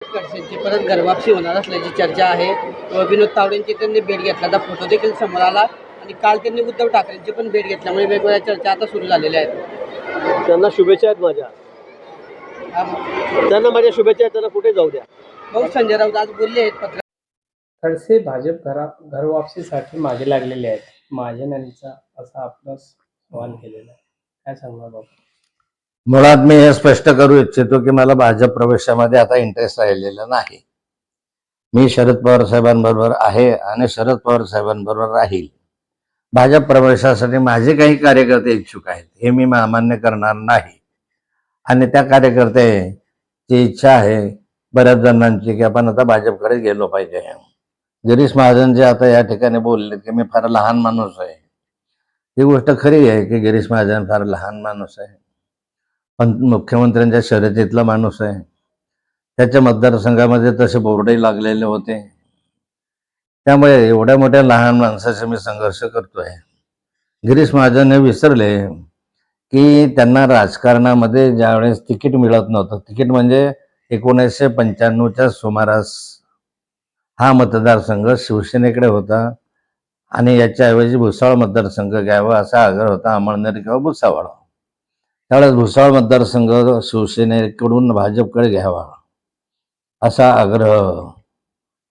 खडसेंची परत घरवापसी होणार असल्याची चर्चा आहे. विनोद तावडेंची त्यांनी भेट घेतल्याचा फोटो देखील समोर आला आणि काल त्यांनी उद्धव ठाकरेंची पण भेट घेतल्यामुळे वेगवेगळ्या चर्चा आता सुरू झालेल्या आहेत. त्यांना शुभेच्छा आहेत माझ्या. त्यांना माझ्या शुभेच्छा आहेत. त्यांना कुठे जाऊ द्या. भाऊ संजय राऊत आज बोलले आहेत पत्र. खडसे भाजप घरवापसीसाठी मागे लागलेले आहेत. महाजन यांचा असा आपला सवाल केलेला आहे. काय सांगणार बाबा? मुळात मी हे स्पष्ट करू इच्छितो की मला भाजप प्रवेशामध्ये आता इंटरेस्ट राहिलेला नाही. मी शरद पवार साहेबांबरोबर आहे आणि शरद पवार साहेबांबरोबर राहील. भाजप प्रवेशासाठी माझे काही कार्यकर्ते इच्छुक आहेत हे मी मान्य करणार नाही. आणि त्या कार्यकर्त्याची इच्छा आहे बऱ्याच जणांची की आपण आता भाजपकडे गेलो पाहिजे. गिरीश महाजन जे आता या ठिकाणी बोलले की मी फार लहान माणूस आहे, ही गोष्ट खरी आहे की गिरीश महाजन फार लहान माणूस आहे, पण मुख्यमंत्र्यांच्या शर्यतीतला माणूस आहे. त्याच्या मतदारसंघामध्ये तसे बोर्डही लागलेले होते. त्यामुळे एवढ्या मोठ्या लहान माणसाशी मी संघर्ष करतोय. गिरीश महाजन हे विसरले की त्यांना राजकारणामध्ये ज्यावेळेस तिकीट मिळत नव्हतं, तिकीट म्हणजे 1995च्या सुमारास हा मतदारसंघ शिवसेनेकडे होता आणि याच्याऐवजी भुसावळ मतदारसंघ घ्यावा असा आग्रह होता, अमळनेर किंवा भुसावळ. त्यावेळेस भुसावळ मतदारसंघ शिवसेनेकडून भाजपकडे घ्यावा असा आग्रह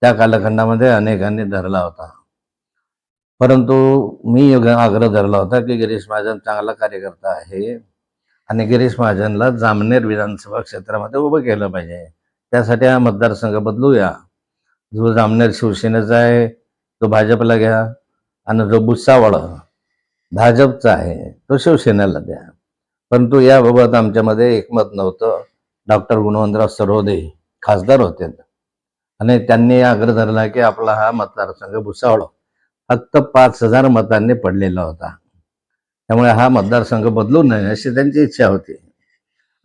त्या कालखंडामध्ये अनेकांनी धरला होता. परंतु मी आग्रह धरला होता की गिरीश महाजन चांगला कार्यकर्ता आहे आणि गिरीश महाजनला जामनेर विधानसभा क्षेत्रामध्ये उभं केलं पाहिजे. त्यासाठी हा मतदारसंघ बदलूया. जो जामनेर शिवसेनेचा आहे तो भाजपला घ्या आणि जो भुसावळ भाजपचा आहे तो शिवसेनेला द्या. परंतु याबाबत आमच्यामध्ये एकमत नव्हतं. डॉक्टर गुणवंतराव सरोदे खासदार होते आणि त्यांनी आग्रह धरला की आपला हा मतदारसंघ भुसावळ फक्त 5,000 मतांनी पडलेला होता, त्यामुळे हा मतदारसंघ बदलू नये अशी त्यांची इच्छा होती.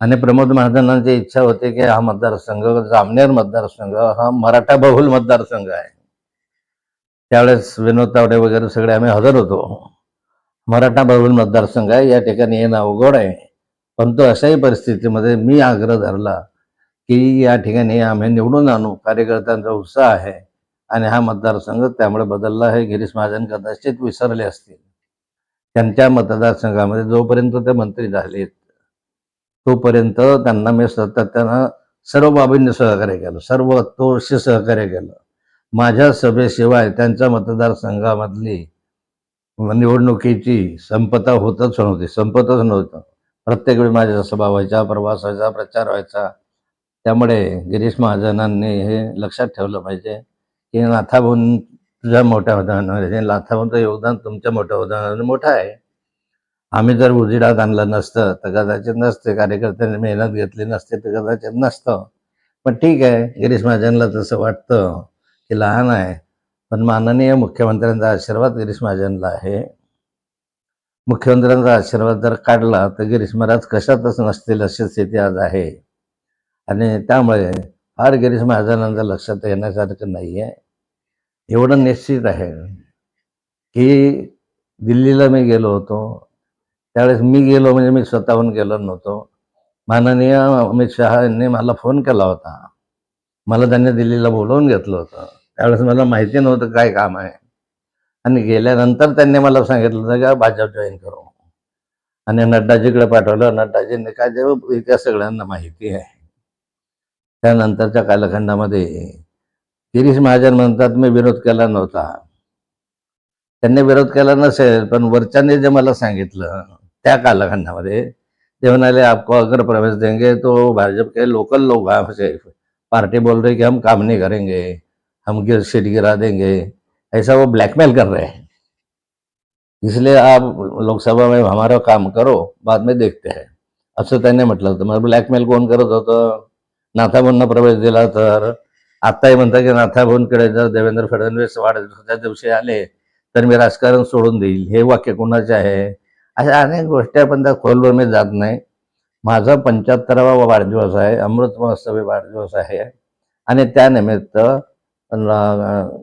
आणि प्रमोद महाजनांची इच्छा होती की हा मतदारसंघ जामनेर मतदारसंघ हा मराठा बहुल मतदारसंघ आहे. त्यावेळेस विनोद तावडे वगैरे सगळे आम्ही हजर होतो. मराठा बहुल मतदारसंघ आहे, या ठिकाणी येणं अवघड आहे. परंतु अशाही परिस्थितीमध्ये मी आग्रह धरला की या ठिकाणी आम्ही निवडून आणू, कार्यकर्त्यांचा उत्साह आहे आणि हा मतदारसंघ त्यामुळे बदलला आहे. गिरीश महाजन कदाचित विसरले असतील. त्यांच्या मतदारसंघामध्ये जोपर्यंत ते मंत्री झालेत तोपर्यंत त्यांना मी सातत्यानं सर्व बाबींनी सहकार्य केलं, सर्व तोशी सहकार्य केलं. माझ्या सभेशिवाय त्यांच्या मतदारसंघामधली निवडणुकीची संपत्ता होतच नव्हतं. प्रत्येक वेळी माझ्या सभा व्हायच्या, प्रवास व्हायचा, प्रचार व्हायचा. त्यामुळे गिरीश महाजनांनी हे लक्षात ठेवलं पाहिजे की नाथाभाऊन तुझ्या मोठ्या उदाहरणाने, नाथाभाऊंचं योगदान तुमच्या मोठ्या उदाहरणाने मोठं आहे. आम्ही जर उजिडात आणलं नसतं तर कदाचित नसते, कार्यकर्त्यांनी मेहनत घेतली नसते तर कदाचित नसतं. पण ठीक आहे, गिरीश महाजनला तसं वाटतं की लहान आहे, पण माननीय मुख्यमंत्र्यांचा आशीर्वाद गिरीश महाजनला आहे. मुख्यमंत्र्यांचा आशीर्वाद जर काढला तर गिरीश महाराज कशातच नसतील अशी स्थिती आज आहे. आणि त्यामुळे फार गिरीश महाजनांचं लक्षात येण्यासारखं नाही आहे. एवढं निश्चित आहे की दिल्लीला मी गेलो होतो, त्यावेळेस मी गेलो म्हणजे मी स्वतःहून गेलो नव्हतो. माननीय अमित शहा यांनी मला फोन केला होता. मला त्यांनी दिल्लीला बोलवून घेतलं होतं. त्यावेळेस मला माहिती नव्हतं काय काम आहे आणि गेल्यानंतर त्यांनी मला सांगितलं होतं की भाजप जॉईन करू आणि नड्डाजीकडे पाठवलं. नड्डाजींनी काय ते त्या सगळ्यांना माहिती आहे. त्यानंतरच्या कालखंडामध्ये गिरीश महाजन म्हणतात मी विरोध केला नव्हता. त्यांनी विरोध केला नसेल, पण वरच्यांनी जे मला सांगितलं त्या कालखंडामध्ये ते म्हणाले आपको अगर प्रवेश देंगे तो भाजप के लोकल लोग पार्टी बोल रहे कि हम काम नहीं करेंगे, हम सीट गिरा देंगे, ऐसा वो ब्लैकमेल कर रहे हैं, इसलिए आप लोकसभा में हमारा काम करो, बाद में देखते हैं असं त्यांनी म्हटलं होतं. मग ब्लॅकमेल कोण करत होतं? नाथाभाऊंना प्रवेश दिला तर आत्ताही म्हणतात की नाथाभाऊंकडे जर देवेंद्र फडणवीस वाढदिवसाच्या दिवशी आले तर मी राजकारण सोडून देईल, हे वाक्य कोणाचे आहे? अशा अनेक गोष्टी आपण त्या खोलवर मी जात नाही. माझा 75वा वाढदिवस आहे, अमृत महोत्सवी वाढदिवस आहे आणि त्यानिमित्त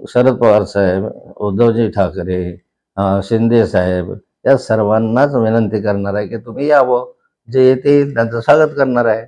शरद पवार साहेब, उद्धवजी ठाकरे, शिंदे साहेब या सर्वांनाच विनंती करणार आहे की तुम्ही यावं, जे येतील त्यांचं स्वागत करणार आहे.